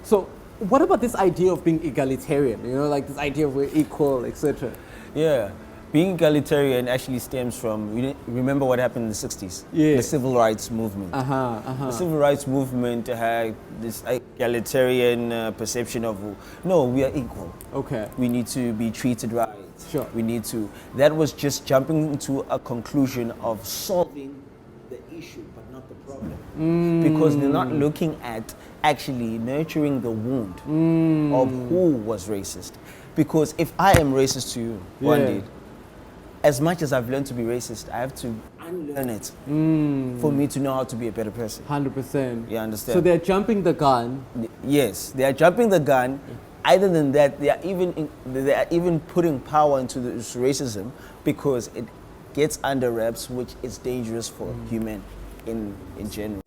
So what about this idea of being egalitarian? You know, like this idea of we're equal, etc. Yeah, being egalitarian actually stems from, remember what happened in the 60s? Yeah. The civil rights movement. The civil rights movement had this egalitarian perception of, no, we are equal. Okay. We need to be treated right. Sure. We need to, that was just jumping into a conclusion of solving the issue, but not the problem. Because they're not looking at actually nurturing the wound of who was racist. Because if I am racist to you, one day, as much as I've learned to be racist, I have to unlearn it for me to know how to be a better person. 100%. You understand? So they're jumping the gun. Yes, they are jumping the gun. Other than that, they are even putting power into this racism because it gets under wraps, which is dangerous for human in general.